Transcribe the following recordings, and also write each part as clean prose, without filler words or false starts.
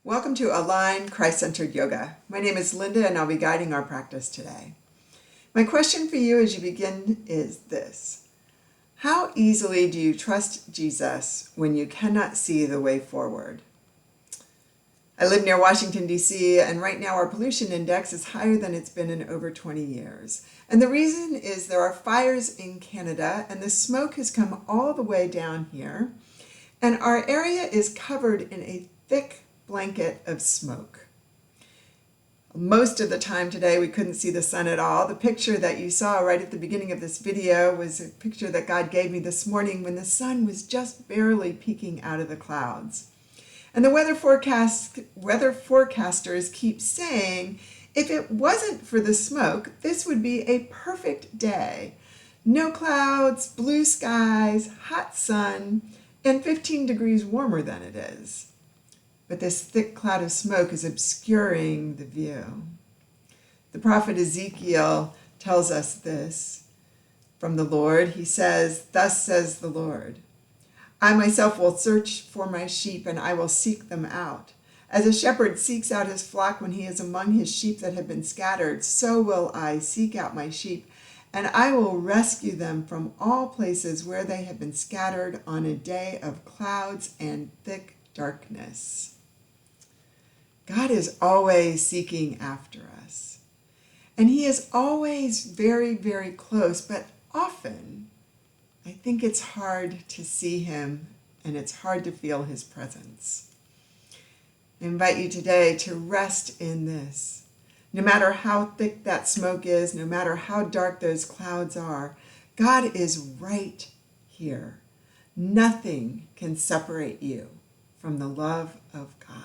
Welcome to Aligned Christ-Centered Yoga. My name is Linda and I'll be guiding our practice today. My question for you as you begin is this. How easily do you trust Jesus when you cannot see the way forward? I live near Washington, D.C., and right now our pollution index is higher than it's been in over 20 years. And the reason is there are fires in Canada and the smoke has come all the way down here. And our area is covered in a thick blanket of smoke. Most of the time today we couldn't see the sun at all. The picture that you saw right at the beginning of this video was a picture that God gave me this morning when the sun was just barely peeking out of the clouds. And the weather forecasters keep saying if it wasn't for the smoke, this would be a perfect day. No clouds, blue skies, hot sun, and 15 degrees warmer than it is. But this thick cloud of smoke is obscuring the view. The prophet Ezekiel tells us this from the Lord. He says, "Thus says the Lord, I myself will search for my sheep and I will seek them out. As a shepherd seeks out his flock when he is among his sheep that have been scattered, so will I seek out my sheep, and I will rescue them from all places where they have been scattered on a day of clouds and thick darkness." God is always seeking after us. And he is always very, very close, but often I think it's hard to see him and it's hard to feel his presence. I invite you today to rest in this. No matter how thick that smoke is, no matter how dark those clouds are, God is right here. Nothing can separate you from the love of God.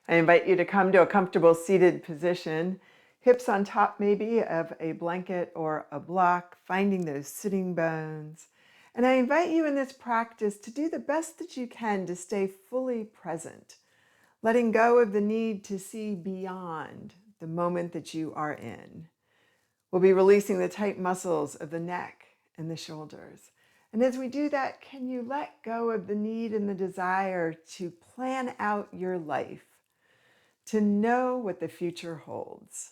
I invite you to come to a comfortable seated position, hips on top maybe of a blanket or a block, finding those sitting bones. And I invite you in this practice to do the best that you can to stay fully present, letting go of the need to see beyond the moment that you are in. We'll be releasing the tight muscles of the neck and the shoulders. And as we do that, can you let go of the need and the desire to plan out your life, to know what the future holds?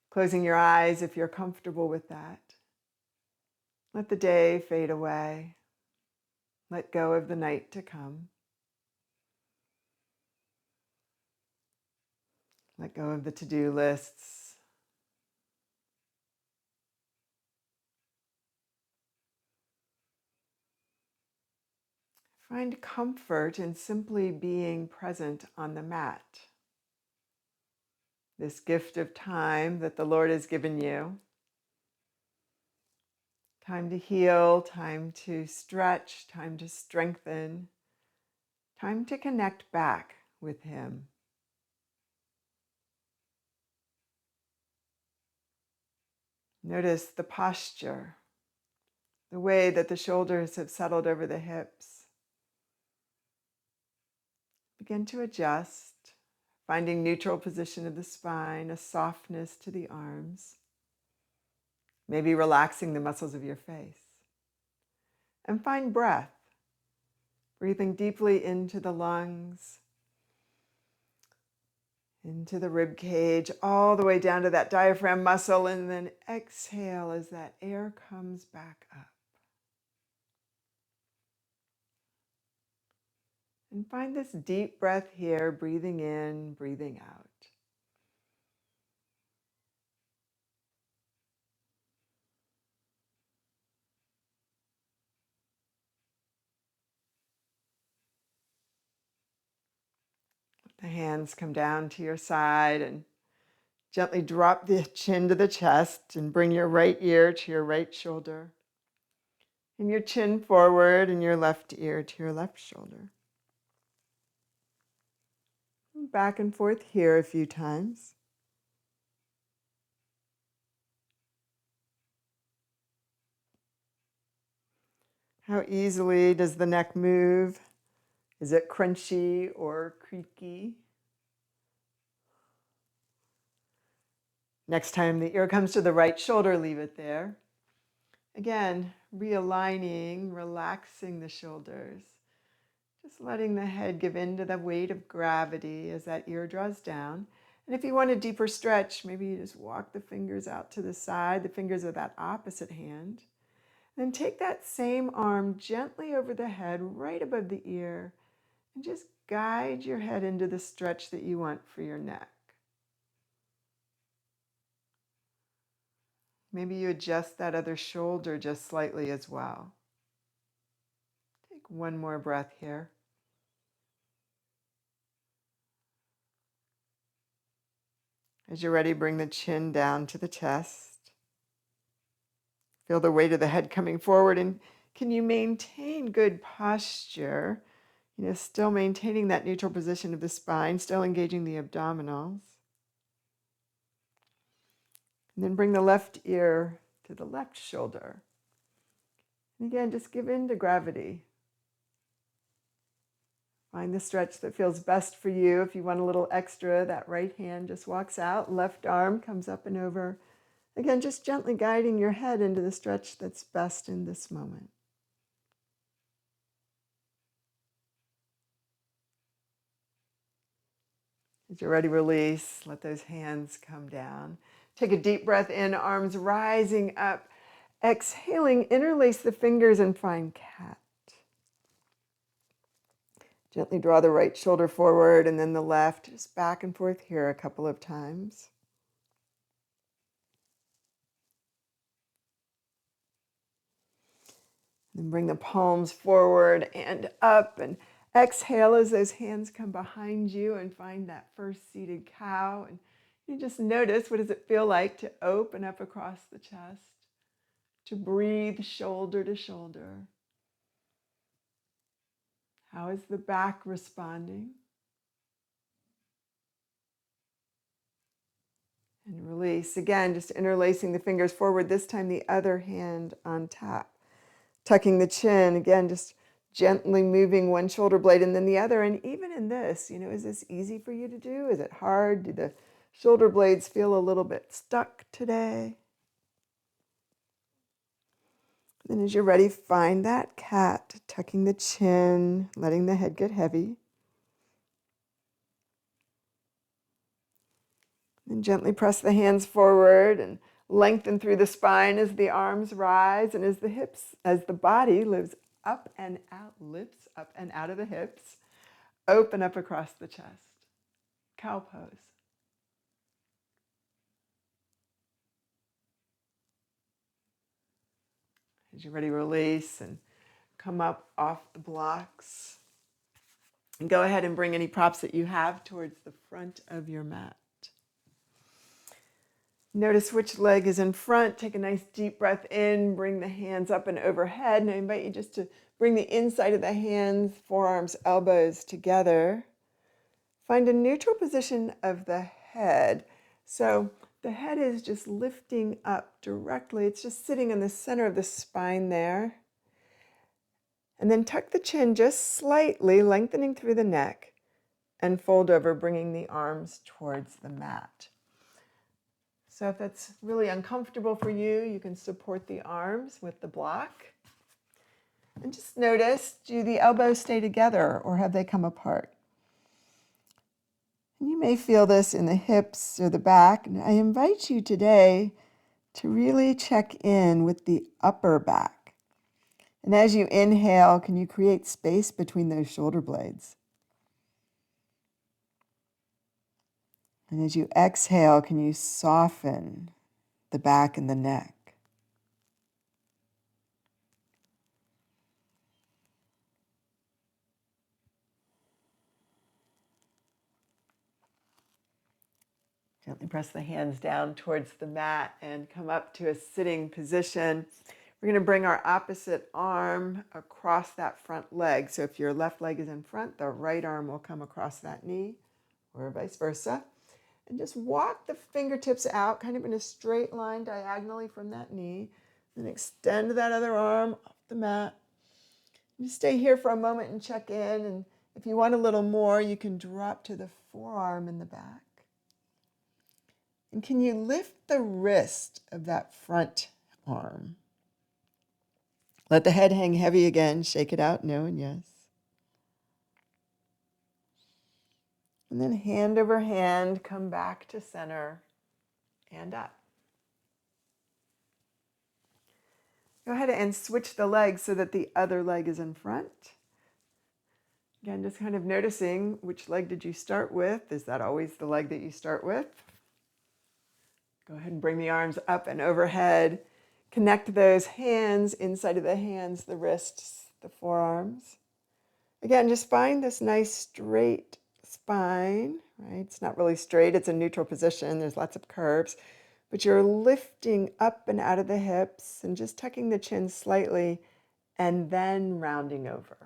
Closing your eyes if you're comfortable with that. Let the day fade away. Let go of the night to come. Let go of the to-do lists. Find comfort in simply being present on the mat. This gift of time that the Lord has given you. Time to heal, time to stretch, time to strengthen, time to connect back with him. Notice the posture, the way that the shoulders have settled over the hips. Begin to adjust, finding neutral position of the spine, a softness to the arms, maybe relaxing the muscles of your face. And find breath, breathing deeply into the lungs, into the rib cage, all the way down to that diaphragm muscle, and then exhale as that air comes back up. And find this deep breath here, breathing in, breathing out. The hands come down to your side and gently drop the chin to the chest and bring your right ear to your right shoulder. And your chin forward and your left ear to your left shoulder. And back and forth here a few times. How easily does the neck move? Is it crunchy or creaky? Next time the ear comes to the right shoulder, leave it there. Again, realigning, relaxing the shoulders. Just letting the head give in to the weight of gravity as that ear draws down. And if you want a deeper stretch, maybe you just walk the fingers out to the side, the fingers of that opposite hand. Then take that same arm gently over the head, right above the ear, and just guide your head into the stretch that you want for your neck. Maybe you adjust that other shoulder just slightly as well. Take one more breath here. As you're ready, bring the chin down to the chest. Feel the weight of the head coming forward, and can you maintain good posture? Still maintaining that neutral position of the spine, still engaging the abdominals. And then bring the left ear to the left shoulder. And again, just give in to gravity. Find the stretch that feels best for you. If you want a little extra, that right hand just walks out, left arm comes up and over. Again, just gently guiding your head into the stretch that's best in this moment. As you're ready, release. Let those hands come down. Take a deep breath in, arms rising up. Exhaling, interlace the fingers and find cat. Gently draw the right shoulder forward and then the left, just back and forth here a couple of times. Then bring the palms forward and up and exhale as those hands come behind you and find that first seated cow. And you just notice, what does it feel like to open up across the chest, to breathe shoulder to shoulder? How is the back responding? And release. Again, just interlacing the fingers forward, this time the other hand on top. Tucking the chin, again, just gently moving one shoulder blade and then the other. And even in this, is this easy for you to do? Is it hard? Do the shoulder blades feel a little bit stuck today? Then as you're ready, find that cat, tucking the chin, letting the head get heavy. And gently press the hands forward and lengthen through the spine as the arms rise and as the body lifts up and out of the hips, open up across the chest. Cow pose. As you're ready, release and come up off the blocks. And go ahead and bring any props that you have towards the front of your mat. Notice which leg is in front. Take a nice deep breath in. Bring the hands up and overhead. And I invite you just to bring the inside of the hands, forearms, elbows together. Find a neutral position of the head. So the head is just lifting up directly. It's just sitting in the center of the spine there. And then tuck the chin just slightly, lengthening through the neck, and fold over, bringing the arms towards the mat. So if that's really uncomfortable for you, you can support the arms with the block. And just notice, do the elbows stay together or have they come apart? And you may feel this in the hips or the back. And I invite you today to really check in with the upper back. And as you inhale, can you create space between those shoulder blades? And as you exhale, can you soften the back and the neck? Gently press the hands down towards the mat and come up to a sitting position. We're going to bring our opposite arm across that front leg. So if your left leg is in front, the right arm will come across that knee, or vice versa. And just walk the fingertips out, kind of in a straight line diagonally from that knee. Then extend that other arm off the mat. You stay here for a moment and check in. And if you want a little more, you can drop to the forearm in the back. And can you lift the wrist of that front arm? Let the head hang heavy again. Shake it out, no and yes. And then hand over hand, come back to center and up. Go ahead and switch the legs so that the other leg is in front. Again, just kind of noticing which leg did you start with. Is that always the leg that you start with? Go ahead and bring the arms up and overhead. Connect those hands inside of the hands, the wrists, the forearms. Again, just find this nice straight spine, right? It's not really straight, it's a neutral position. There's lots of curves, but you're lifting up and out of the hips and just tucking the chin slightly and then rounding over.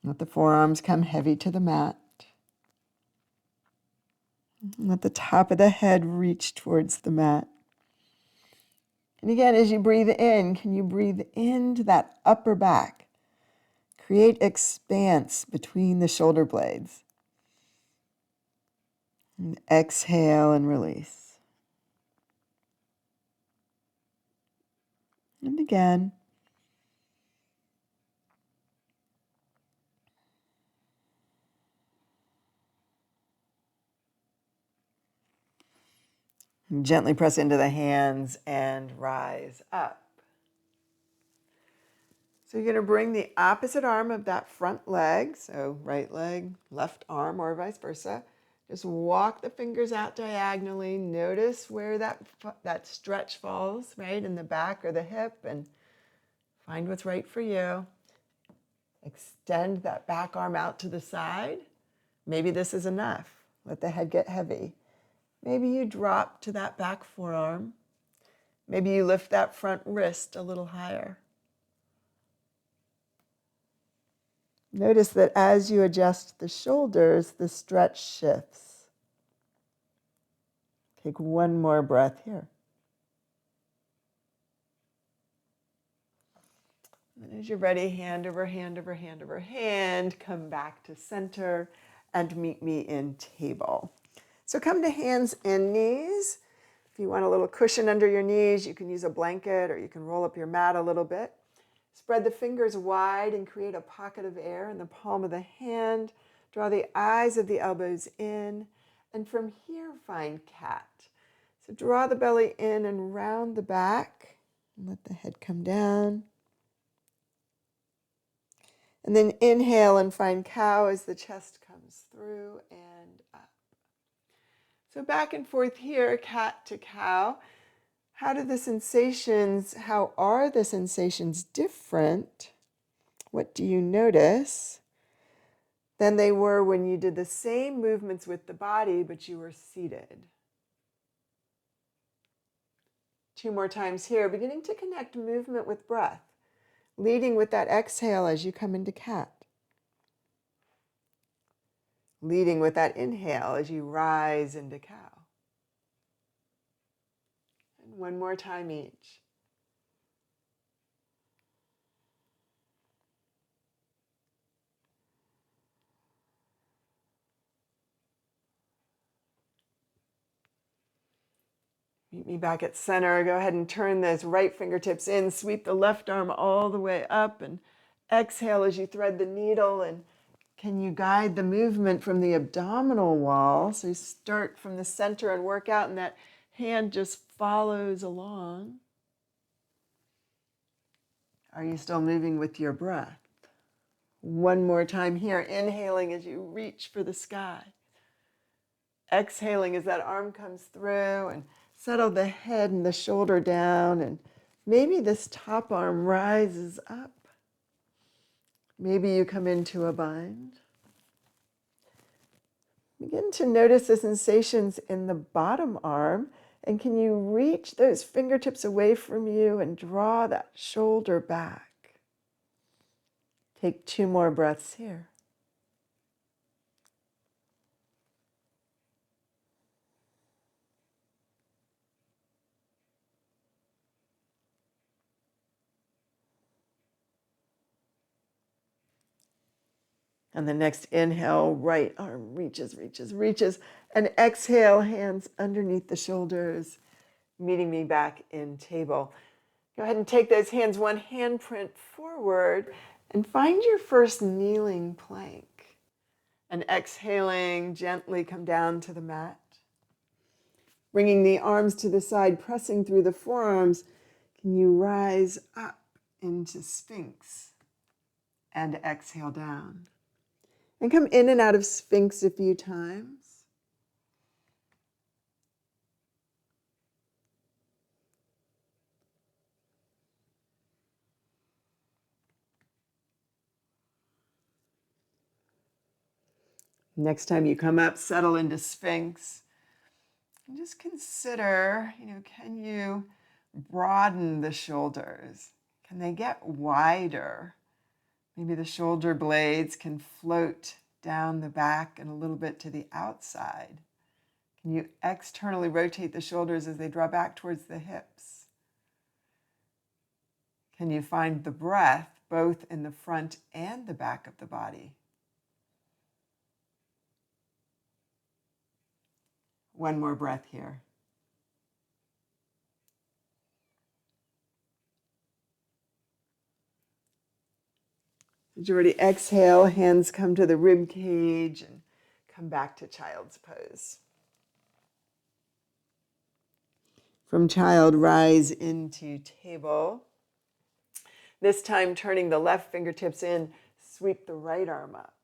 Let the forearms come heavy to the mat. Let the top of the head reach towards the mat. And again, as you breathe in, can you breathe into that upper back? Create expanse between the shoulder blades. And exhale and release. And again. And gently press into the hands and rise up. So you're going to bring the opposite arm of that front leg, so right leg, left arm, or vice versa. Just walk the fingers out diagonally. Notice where that stretch falls, right, in the back or the hip, and find what's right for you. Extend that back arm out to the side. Maybe this is enough. Let the head get heavy. Maybe you drop to that back forearm. Maybe you lift that front wrist a little higher. Notice that as you adjust the shoulders, the stretch shifts. Take one more breath here. And as you're ready, hand over hand over hand over hand, come back to center and meet me in table. So come to hands and knees. If you want a little cushion under your knees, you can use a blanket or you can roll up your mat a little bit. Spread the fingers wide and create a pocket of air in the palm of the hand. Draw the eyes of the elbows in. And from here, find cat. So draw the belly in and round the back. And let the head come down. And then inhale and find cow as the chest comes through and up. So back and forth here, cat to cow. How are the sensations different? What do you notice than they were when you did the same movements with the body, but you were seated? Two more times here, beginning to connect movement with breath, leading with that exhale as you come into cat. Leading with that inhale as you rise into cow. And one more time each. Meet me back at center. Go ahead and turn those right fingertips in. Sweep the left arm all the way up and exhale as you thread the needle. And can you guide the movement from the abdominal wall? So you start from the center and work out, and that hand just follows along. Are you still moving with your breath? One more time here. Inhaling as you reach for the sky. Exhaling as that arm comes through, and settle the head and the shoulder down, and maybe this top arm rises up. Maybe you come into a bind. Begin to notice the sensations in the bottom arm, and can you reach those fingertips away from you and draw that shoulder back? Take two more breaths here. And the next inhale, right arm reaches, reaches, reaches. And exhale, hands underneath the shoulders, meeting me back in table. Go ahead and take those hands one handprint forward and find your first kneeling plank. And exhaling, gently come down to the mat. Bringing the arms to the side, pressing through the forearms, can you rise up into Sphinx and exhale down? And come in and out of Sphinx a few times. Next time you come up, settle into Sphinx. And just consider, can you broaden the shoulders? Can they get wider? Maybe the shoulder blades can float down the back and a little bit to the outside. Can you externally rotate the shoulders as they draw back towards the hips? Can you find the breath both in the front and the back of the body? One more breath here. As you already exhale, hands come to the rib cage and come back to child's pose. From child, rise into table. This time, turning the left fingertips in, sweep the right arm up.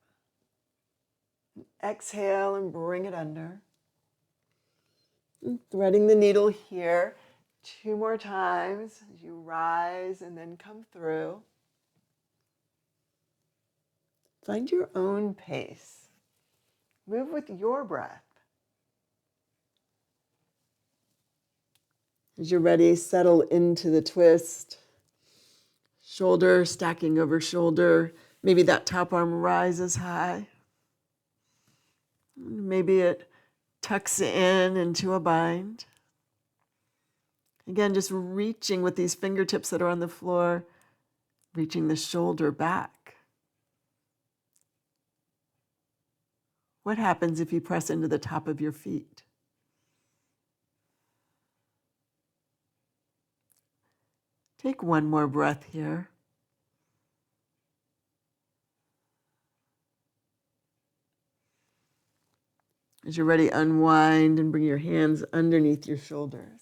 Exhale and bring it under. And threading the needle here 2 more times as you rise and then come through. Find your own pace. Move with your breath. As you're ready, settle into the twist. Shoulder stacking over shoulder. Maybe that top arm rises high. Maybe it tucks in into a bind. Again, just reaching with these fingertips that are on the floor, reaching the shoulder back. What happens if you press into the top of your feet? Take one more breath here. As you're ready, unwind and bring your hands underneath your shoulders.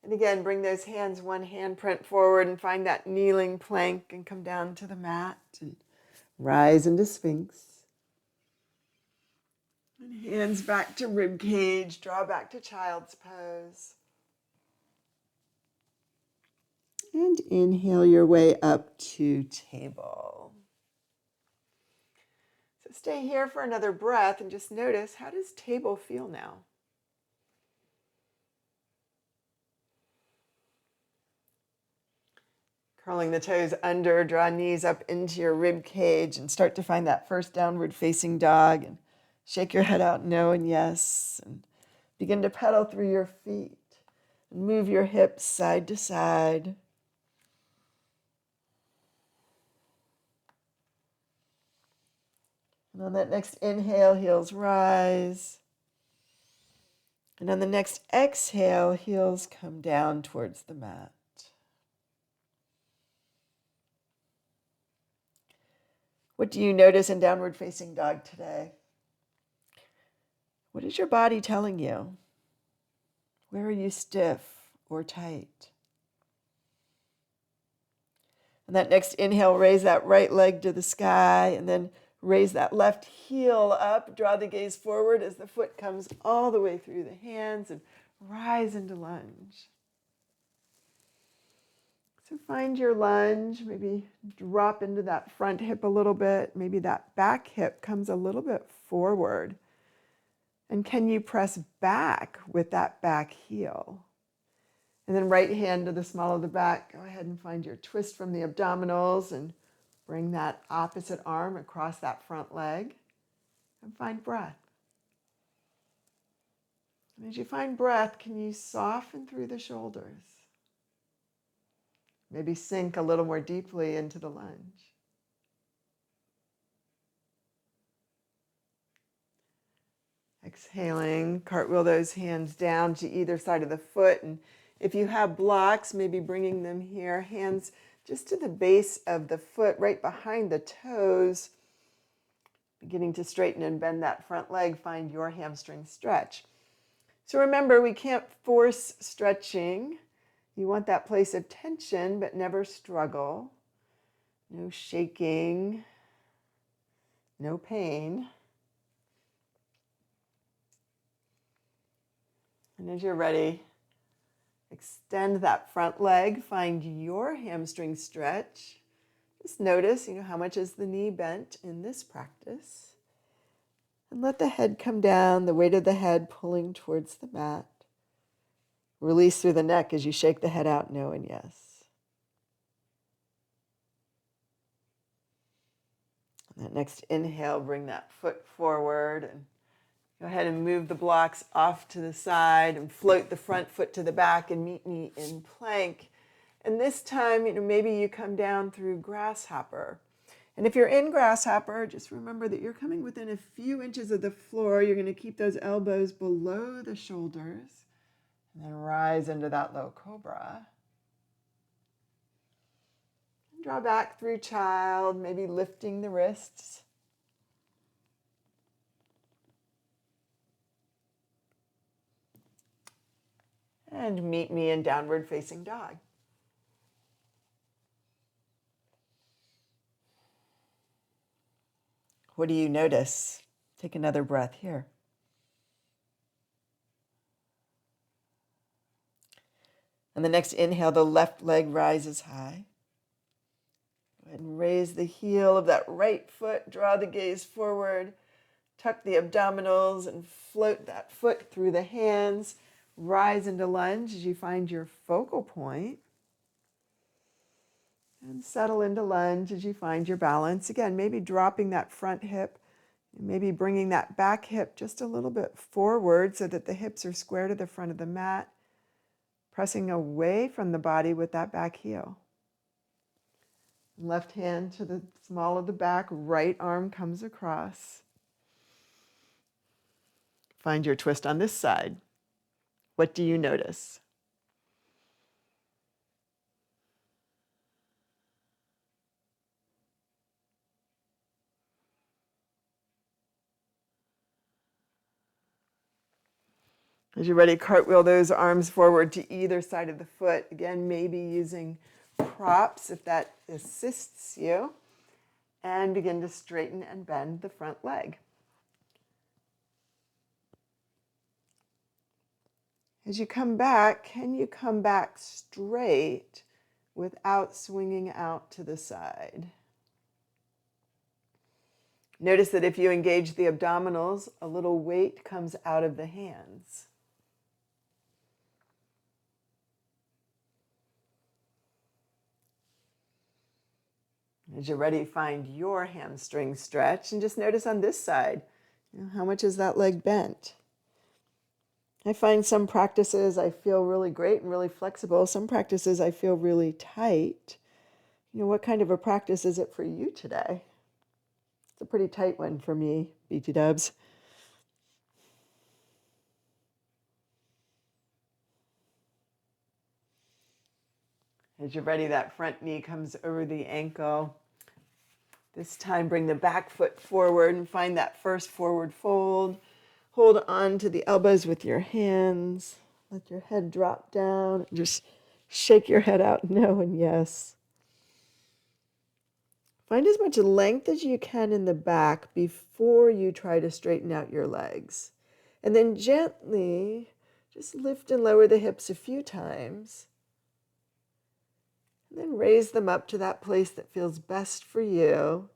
And again, bring those hands one handprint forward and find that kneeling plank and come down to the mat and rise into Sphinx. And hands back to rib cage, draw back to child's pose. And inhale your way up to table. So stay here for another breath and just notice, how does table feel now? Curling the toes under, draw knees up into your rib cage and start to find that first downward facing dog and shake your head out no and yes and begin to pedal through your feet and move your hips side to side. And on that next inhale, heels rise. And on the next exhale, heels come down towards the mat. What do you notice in downward facing dog today? What is your body telling you? Where are you stiff or tight? And that next inhale, raise that right leg to the sky and then raise that left heel up. Draw the gaze forward as the foot comes all the way through the hands and rise into lunge. So find your lunge, maybe drop into that front hip a little bit. Maybe that back hip comes a little bit forward. And can you press back with that back heel? And then right hand to the small of the back. Go ahead and find your twist from the abdominals and bring that opposite arm across that front leg and find breath. And as you find breath, can you soften through the shoulders? Maybe sink a little more deeply into the lunge. Exhaling, cartwheel those hands down to either side of the foot. And if you have blocks, maybe bringing them here, hands just to the base of the foot, right behind the toes. Beginning to straighten and bend that front leg, find your hamstring stretch. So remember, we can't force stretching. You want that place of tension, but never struggle. No shaking, no pain. And as you're ready, extend that front leg, find your hamstring stretch. Just notice, how much is the knee bent in this practice. And let the head come down, the weight of the head pulling towards the mat. Release through the neck as you shake the head out, no and yes. And that next inhale, bring that foot forward and go ahead and move the blocks off to the side and float the front foot to the back and meet me in plank. And this time, maybe you come down through grasshopper. And if you're in grasshopper, just remember that you're coming within a few inches of the floor. You're going to keep those elbows below the shoulders and then rise into that low cobra. And draw back through child, maybe lifting the wrists. And meet me in downward facing dog. What do you notice? Take another breath here. On the next inhale, the left leg rises high. Go ahead and raise the heel of that right foot. Draw the gaze forward. Tuck the abdominals and float that foot through the hands. Rise into lunge as you find your focal point. And settle into lunge as you find your balance. Again, maybe dropping that front hip, maybe bringing that back hip just a little bit forward so that the hips are square to the front of the mat, pressing away from the body with that back heel. Left hand to the small of the back, right arm comes across. Find your twist on this side. What do you notice? As you're ready, cartwheel those arms forward to either side of the foot. Again, maybe using props if that assists you. And begin to straighten and bend the front leg. As you come back, can you come back straight without swinging out to the side? Notice that if you engage the abdominals, a little weight comes out of the hands. As you're ready, find your hamstring stretch and just notice on this side, how much is that leg bent? I find some practices I feel really great and really flexible. Some practices I feel really tight. What kind of a practice is it for you today? It's a pretty tight one for me, BT Dubs. As you're ready, that front knee comes over the ankle. This time, bring the back foot forward and find that first forward fold. Hold on to the elbows with your hands. Let your head drop down. Just shake your head out, no and yes. Find as much length as you can in the back before you try to straighten out your legs. And then gently just lift and lower the hips a few times. And then raise them up to that place that feels best for you,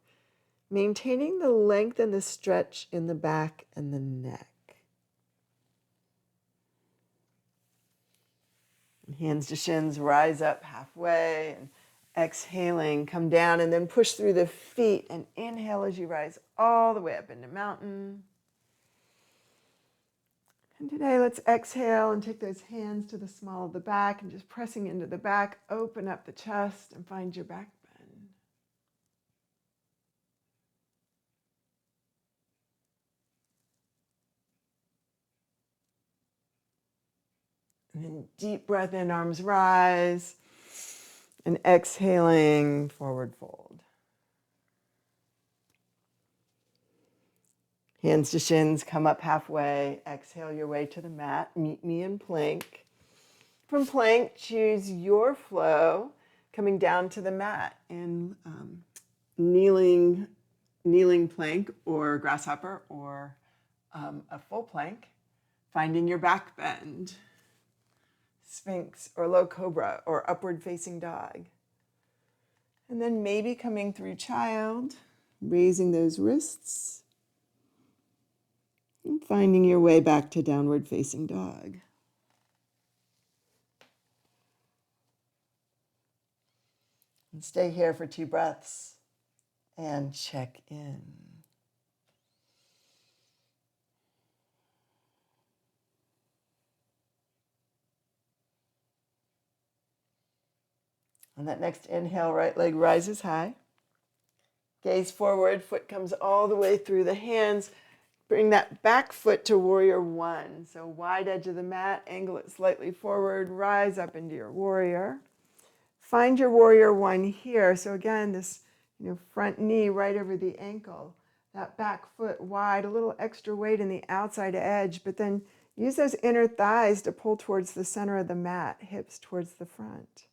maintaining the length and the stretch in the back and the neck. And hands to shins, rise up halfway, and exhaling, come down, and then push through the feet, and inhale as you rise all the way up into mountain. And today, let's exhale and take those hands to the small of the back and just pressing into the back, open up the chest and find your back bend. And then deep breath in, arms rise, and exhaling, forward fold. Hands to shins, come up halfway. Exhale your way to the mat. Meet me in plank. From plank, choose your flow, coming down to the mat in kneeling plank or grasshopper or a full plank. Finding your back bend, Sphinx or low cobra or upward facing dog. And then maybe coming through child, raising those wrists, and finding your way back to downward facing dog. And stay here for 2 breaths and check in. On that next inhale, right leg rises high. Gaze forward, foot comes all the way through the hands. Bring that back foot to warrior 1. So wide edge of the mat, angle it slightly forward, rise up into your warrior. Find your warrior 1 here. So again, this front knee right over the ankle. That back foot wide, a little extra weight in the outside edge, but then use those inner thighs to pull towards the center of the mat, hips towards the front.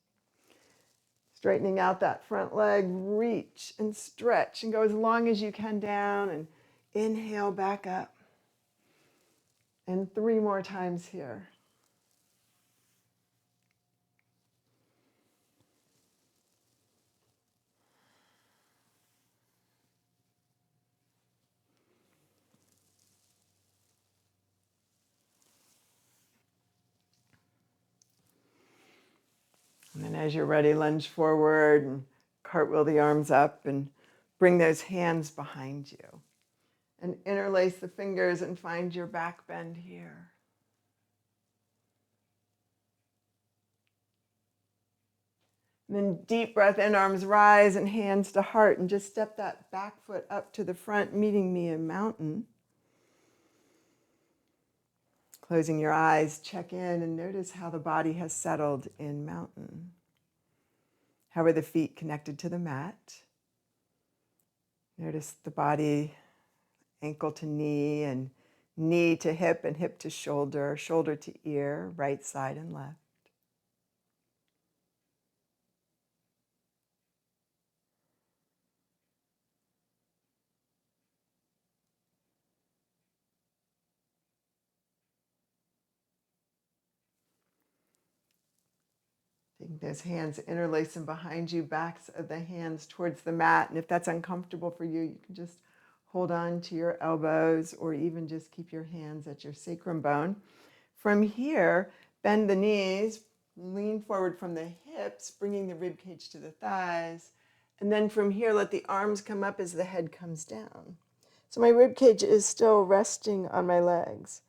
Straightening out that front leg, reach and stretch and go as long as you can down and inhale back up. And 3 more times here. And then as you're ready, lunge forward and cartwheel the arms up and bring those hands behind you. And interlace the fingers and find your back bend here. And then deep breath in, arms rise and hands to heart. And just step that back foot up to the front, meeting me in mountain. Closing your eyes, check in and notice how the body has settled in mountain. How are the feet connected to the mat? Notice the body, ankle to knee and knee to hip and hip to shoulder, shoulder to ear, right side and left. Take those hands, interlace them behind you, backs of the hands towards the mat. And if that's uncomfortable for you, you can just hold on to your elbows or even just keep your hands at your sacrum bone. From here, bend the knees, lean forward from the hips, bringing the rib cage to the thighs. And then from here, let the arms come up as the head comes down. So my rib cage is still resting on my legs,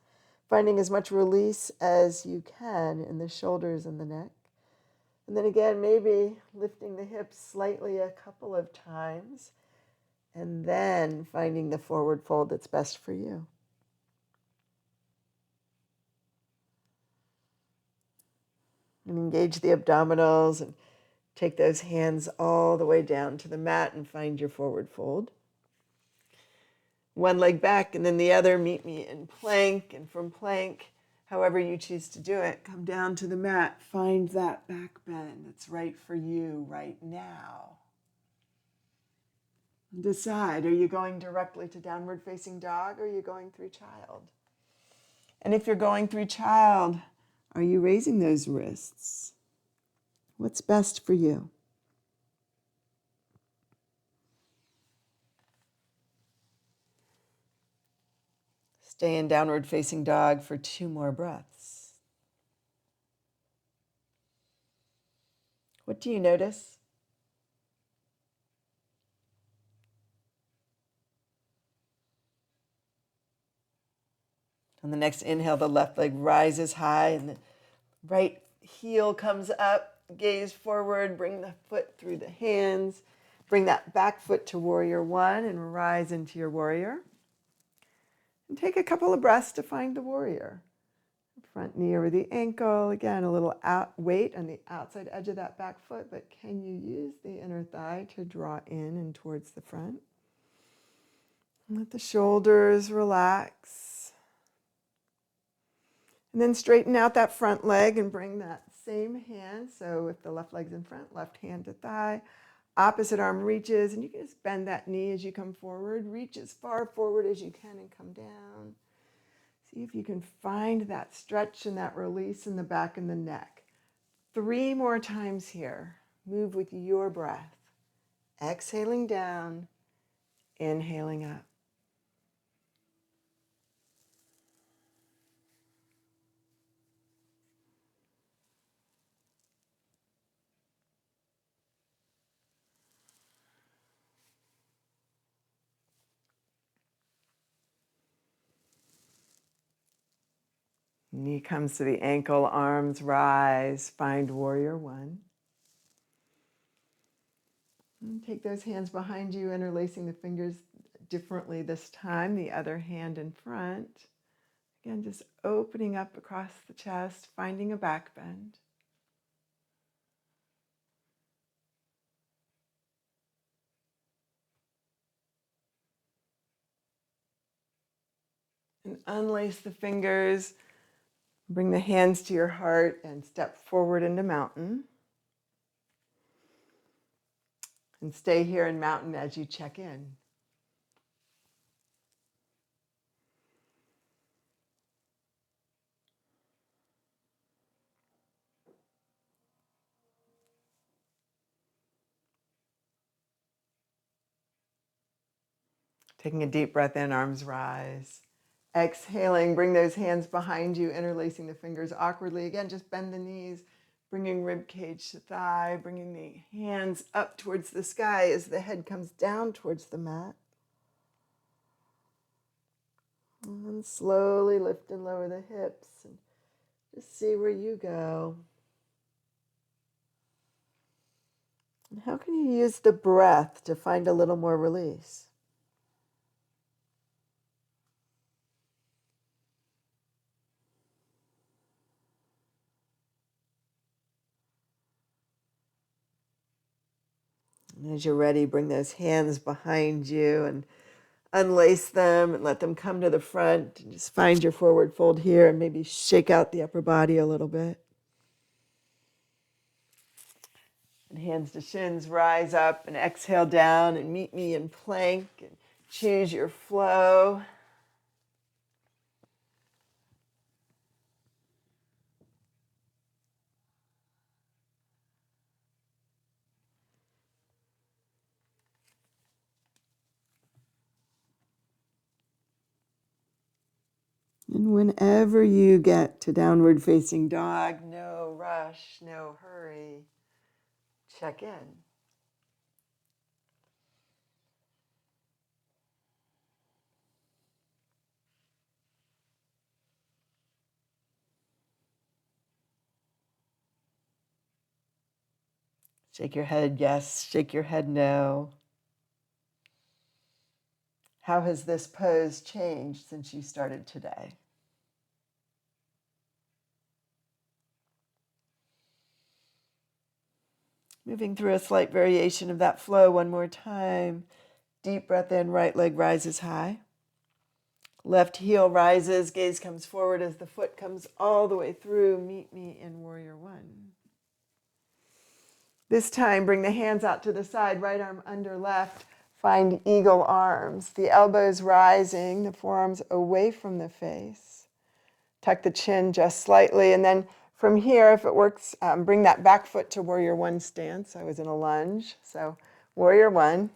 finding as much release as you can in the shoulders and the neck. And then again, maybe lifting the hips slightly a couple of times, and then finding the forward fold that's best for you. And engage the abdominals and take those hands all the way down to the mat and find your forward fold. One leg back and then the other, meet me in plank. And from plank, however you choose to do it, come down to the mat, find that back bend that's right for you right now. Decide, are you going directly to downward facing dog or are you going through child? And if you're going through child, are you raising those wrists? What's best for you? Stay in downward facing dog for 2 more breaths. What do you notice? On the next inhale, the left leg rises high and the right heel comes up, gaze forward, bring the foot through the hands, bring that back foot to warrior 1 and rise into your warrior. And take a couple of breaths to find the warrior. Front knee over the ankle. Again, a little weight on the outside edge of that back foot, but can you use the inner thigh to draw in and towards the front? Let the shoulders relax. And then straighten out that front leg and bring that same hand. So if the left leg's in front, left hand to thigh, opposite arm reaches, and you can just bend that knee as you come forward. Reach as far forward as you can and come down. See if you can find that stretch and that release in the back and the neck. 3 more times here. Move with your breath. Exhaling down, inhaling up. Knee comes to the ankle, arms rise, find warrior one. And take those hands behind you, interlacing the fingers differently this time, the other hand in front. Again, just opening up across the chest, finding a back bend. And unlace the fingers. Bring the hands to your heart and step forward into mountain. And stay here in mountain as you check in. Taking a deep breath in, arms rise. Exhaling, bring those hands behind you, interlacing the fingers awkwardly. Again, just bend the knees, bringing rib cage to thigh, bringing the hands up towards the sky as the head comes down towards the mat. And then slowly lift and lower the hips and just see where you go. And how can you use the breath to find a little more release? And as you're ready, bring those hands behind you and unlace them and let them come to the front. And just find your forward fold here and maybe shake out the upper body a little bit. And hands to shins, rise up and exhale down and meet me in plank and choose your flow. And whenever you get to downward facing dog, no rush, no hurry, check in. Shake your head yes, shake your head no. How has this pose changed since you started today? Moving through a slight variation of that flow one more time. Deep breath in, right leg rises high. Left heel rises, gaze comes forward as the foot comes all the way through. Meet me in warrior one. This time, bring the hands out to the side, right arm under left. Find eagle arms. The elbows rising, the forearms away from the face. Tuck the chin just slightly. And then from here, if it works, bring that back foot to warrior one stance. I was in a lunge, so warrior one.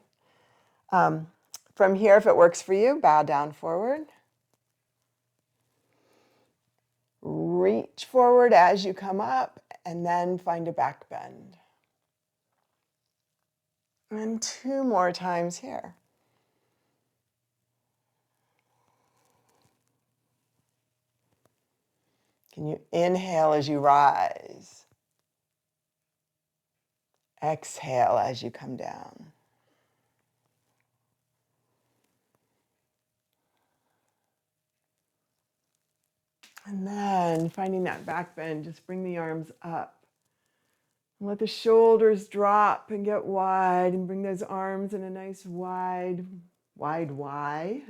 From here, if it works for you, bow down forward. Reach forward as you come up, and then find a back bend. And 2 more times here. Can you inhale as you rise? Exhale as you come down. And then finding that back bend, just bring the arms up. And let the shoulders drop and get wide, and bring those arms in a nice wide wide Y.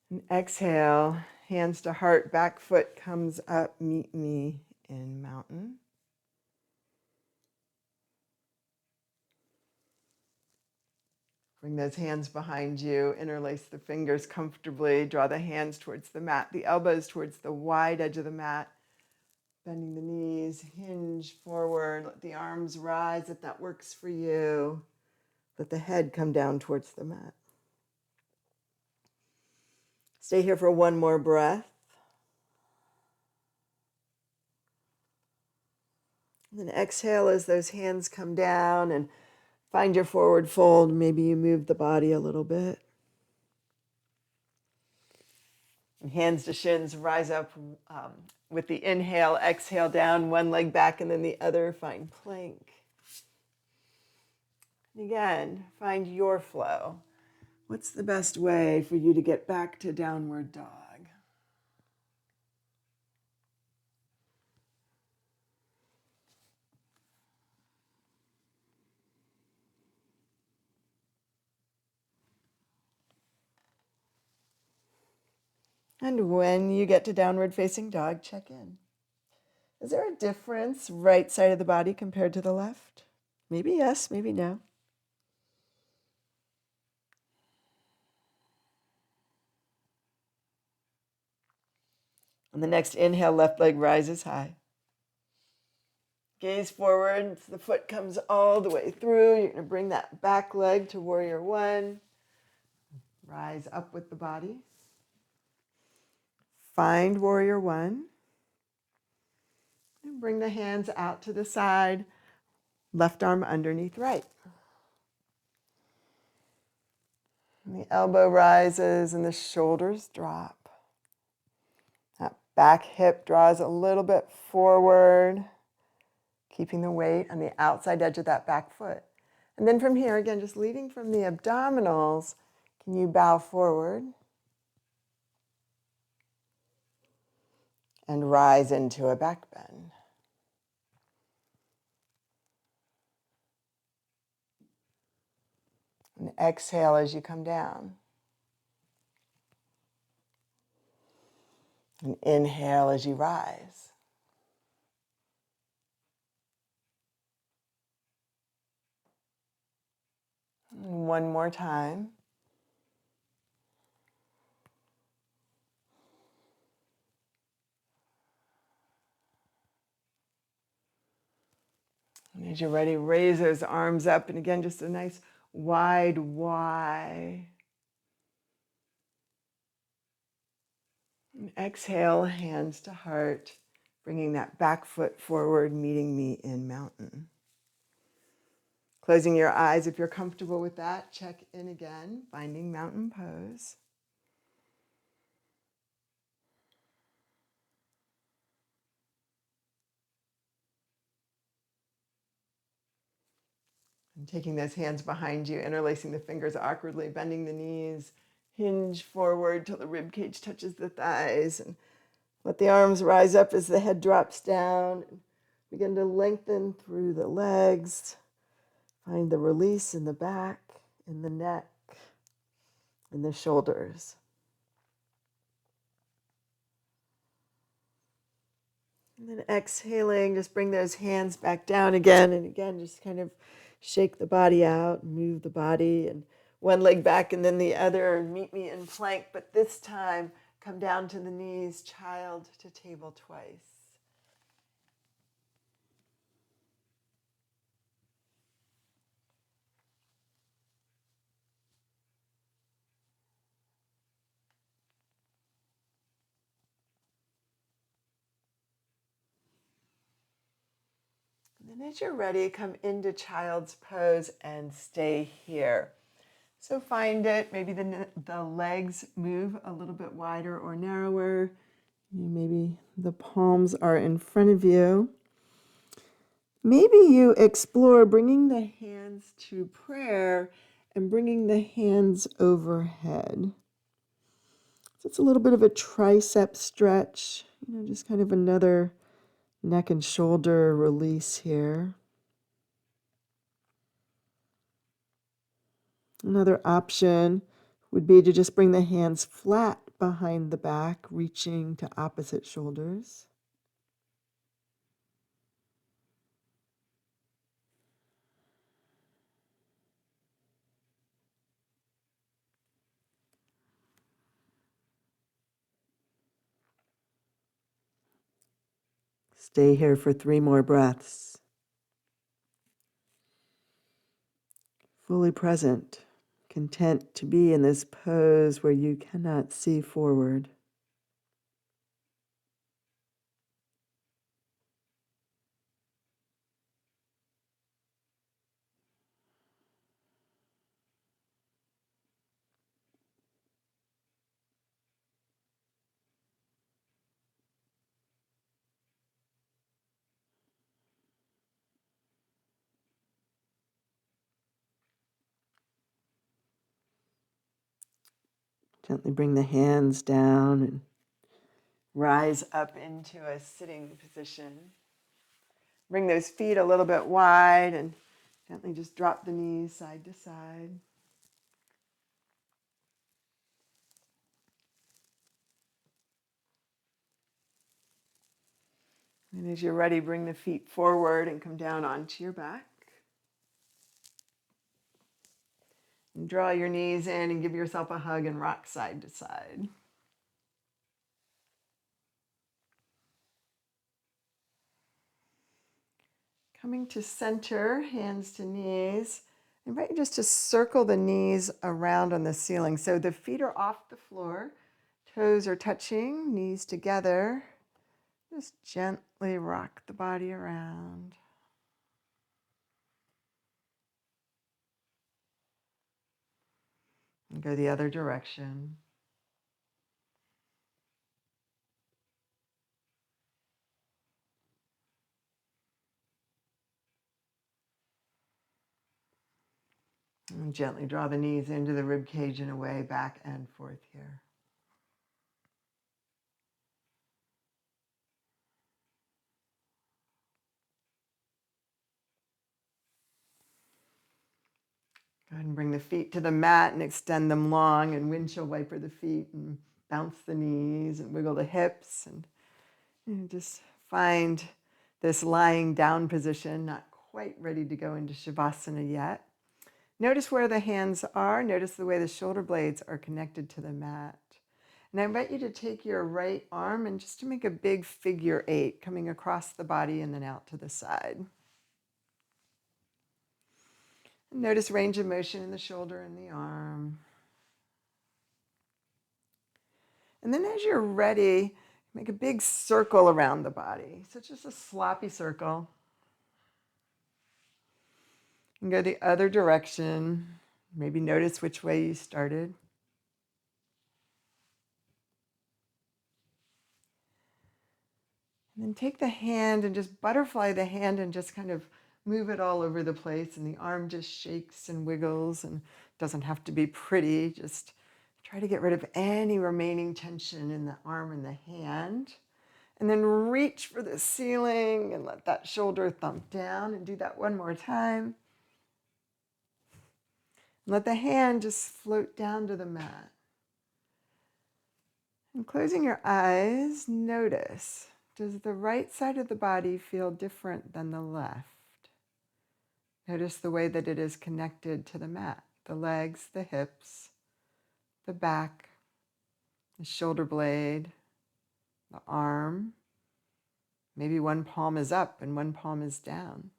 And exhale, hands to heart, back foot comes up, meet me in mountain. Bring those hands behind you, interlace the fingers comfortably, draw the hands towards the mat, the elbows towards the wide edge of the mat, bending the knees, hinge forward, let the arms rise if that works for you. Let the head come down towards the mat. Stay here for one more breath. And then exhale as those hands come down and find your forward fold. Maybe you move the body a little bit. And hands to shins, rise up with the inhale, exhale down, one leg back and then the other, find plank. And again, find your flow. What's the best way for you to get back to downward dog? And when you get to downward facing dog, check in. Is there a difference right side of the body compared to the left? Maybe yes, maybe no. On the next inhale, left leg rises high. Gaze forward, the foot comes all the way through. You're going to bring that back leg to warrior one. Rise up with the body. Find warrior one. And bring the hands out to the side. Left arm underneath right. And the elbow rises and the shoulders drop. That back hip draws a little bit forward, keeping the weight on the outside edge of that back foot. And then from here, again, just leading from the abdominals, can you bow forward and rise into a back bend? And exhale as you come down. And inhale as you rise. And one more time. And as you're ready, raise those arms up. And again, just a nice wide Y. And exhale, hands to heart, bringing that back foot forward, meeting me in mountain. Closing your eyes if you're comfortable with that. Check in again, finding mountain pose. And taking those hands behind you, interlacing the fingers awkwardly, bending the knees, hinge forward till the rib cage touches the thighs, and let the arms rise up as the head drops down. Begin to lengthen through the legs. Find the release in the back, in the neck, in the shoulders. And then exhaling, just bring those hands back down again. And again, just kind of shake the body out, move the body, and one leg back and then the other. Meet me in plank, but this time come down to the knees, child to table twice. And then as you're ready, come into child's pose and stay here. So find it, maybe the legs move a little bit wider or narrower. Maybe the palms are in front of you. Maybe you explore bringing the hands to prayer and bringing the hands overhead. So it's a little bit of a tricep stretch, just kind of another neck and shoulder release here. Another option would be to just bring the hands flat behind the back, reaching to opposite shoulders. Stay here for 3 more breaths. Fully present, content to be in this pose where you cannot see forward. Gently bring the hands down and rise up into a sitting position. Bring those feet a little bit wide and gently just drop the knees side to side. And as you're ready, bring the feet forward and come down onto your back. And draw your knees in and give yourself a hug and rock side to side. Coming to center, hands to knees. I invite you just to circle the knees around on the ceiling. So the feet are off the floor, toes are touching, knees together. Just gently rock the body around. And go the other direction. And gently draw the knees into the rib cage and away, back and forth here. Go ahead and bring the feet to the mat and extend them long and windshield wiper the feet and bounce the knees and wiggle the hips and just find this lying down position, not quite ready to go into Shavasana yet. Notice where the hands are. Notice the way the shoulder blades are connected to the mat. And I invite you to take your right arm and just to make a big figure 8 coming across the body and then out to the side. And notice range of motion in the shoulder and the arm. And then as you're ready, make a big circle around the body. So it's just a sloppy circle. And go the other direction. Maybe notice which way you started. And then take the hand and just butterfly the hand and just kind of move it all over the place. And the arm just shakes and wiggles and doesn't have to be pretty. Just try to get rid of any remaining tension in the arm and the hand. And then reach for the ceiling and let that shoulder thump down and do that one more time. Let the hand just float down to the mat. And closing your eyes, notice, does the right side of the body feel different than the left? Notice the way that it is connected to the mat, the legs, the hips, the back, the shoulder blade, the arm. Maybe one palm is up and one palm is down.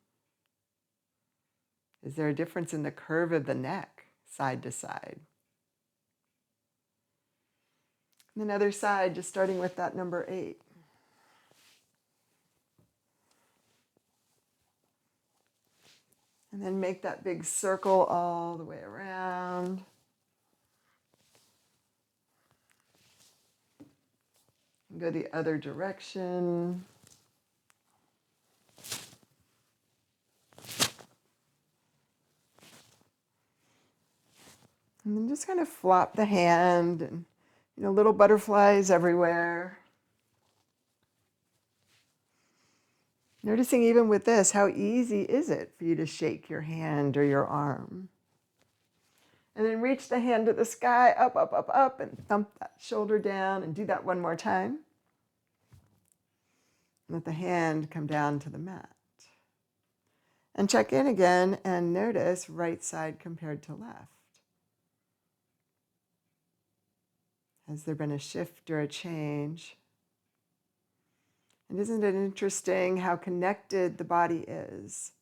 Is there a difference in the curve of the neck, side to side? And then other side, just starting with that number 8. And then make that big circle all the way around. And go the other direction. And then just kind of flop the hand and, little butterflies everywhere. Noticing even with this, how easy is it for you to shake your hand or your arm? And then reach the hand to the sky, up, up, up, up, and thump that shoulder down, and do that one more time. Let the hand come down to the mat. And check in again and notice right side compared to left. Has there been a shift or a change? And isn't it interesting how connected the body is?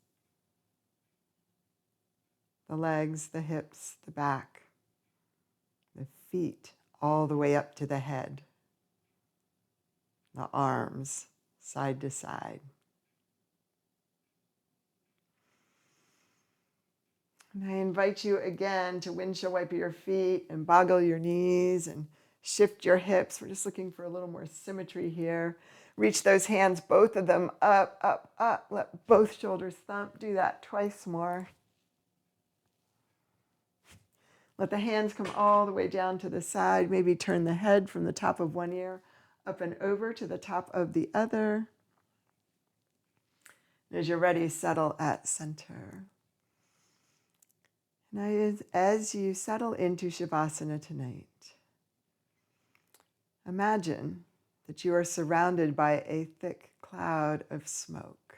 The legs, the hips, the back, the feet, all the way up to the head, the arms, side to side. And I invite you again to windshield wiper your feet and boggle your knees and shift your hips. We're just looking for a little more symmetry here. Reach those hands, both of them up, up, up. Let both shoulders thump. Do that twice more. Let the hands come all the way down to the side. Maybe turn the head from the top of one ear up and over to the top of the other. And as you're ready, settle at center. Now, as you settle into Shavasana tonight, imagine that you are surrounded by a thick cloud of smoke.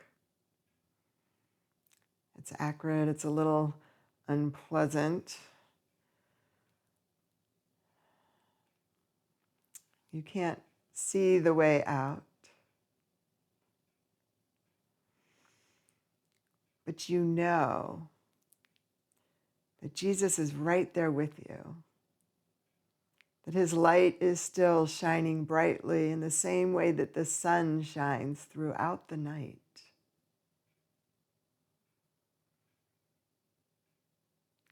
It's acrid, it's a little unpleasant. You can't see the way out, but you know that Jesus is right there with you, that his light is still shining brightly in the same way that the sun shines throughout the night.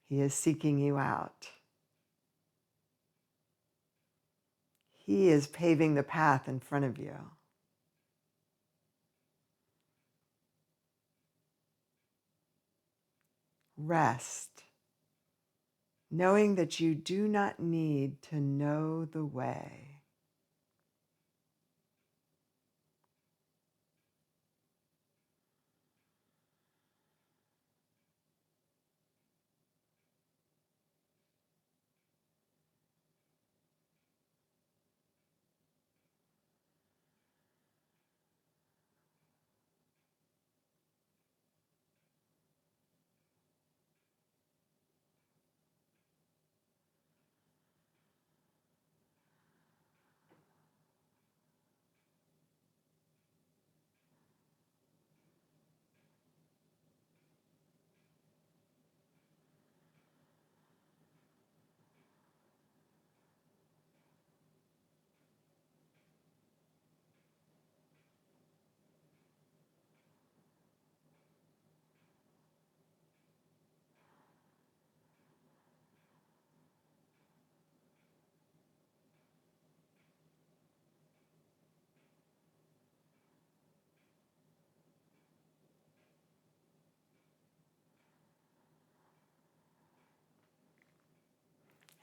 He is seeking you out. He is paving the path in front of you. Rest, knowing that you do not need to know the way.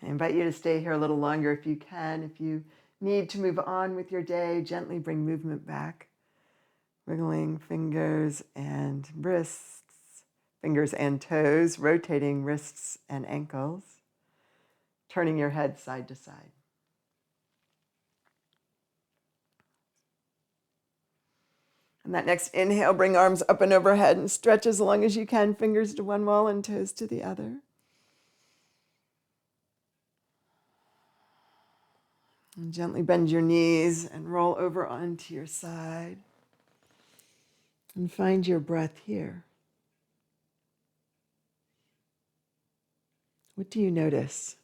I invite you to stay here a little longer if you can. If you need to move on with your day, gently bring movement back. Wiggling fingers and wrists, fingers and toes, rotating wrists and ankles, turning your head side to side. And that next inhale, bring arms up and overhead and stretch as long as you can, fingers to one wall and toes to the other. And gently bend your knees and roll over onto your side. And find your breath here. What do you notice?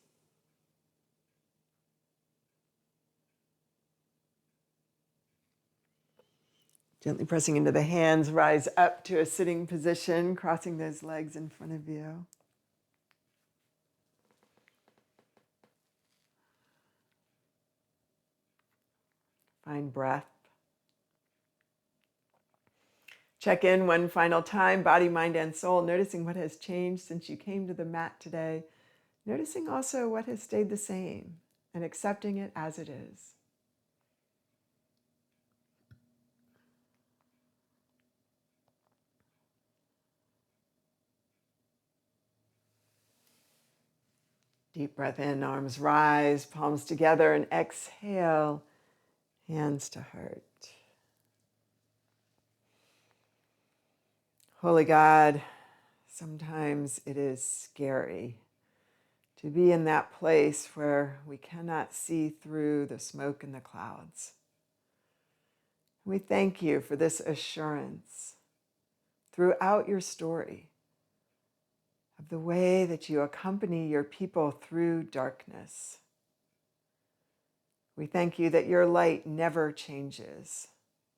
Gently pressing into the hands, rise up to a sitting position, crossing those legs in front of you. Find breath. Check in one final time, body, mind, and soul, noticing what has changed since you came to the mat today. Noticing also what has stayed the same and accepting it as it is. Deep breath in, arms rise, palms together, and exhale, hands to heart. Holy God, sometimes it is scary to be in that place where we cannot see through the smoke and the clouds. We thank you for this assurance throughout your story of the way that you accompany your people through darkness. We thank you that your light never changes,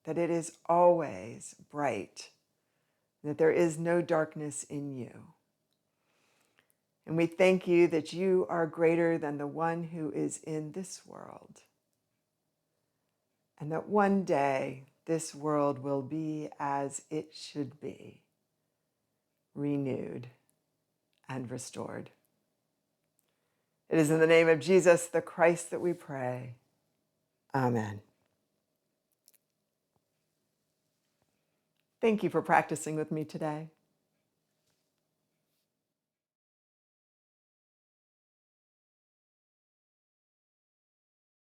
that it is always bright, that there is no darkness in you. And we thank you that you are greater than the one who is in this world, and that one day this world will be as it should be, renewed and restored. It is in the name of Jesus, the Christ, that we pray. Amen. Thank you for practicing with me today.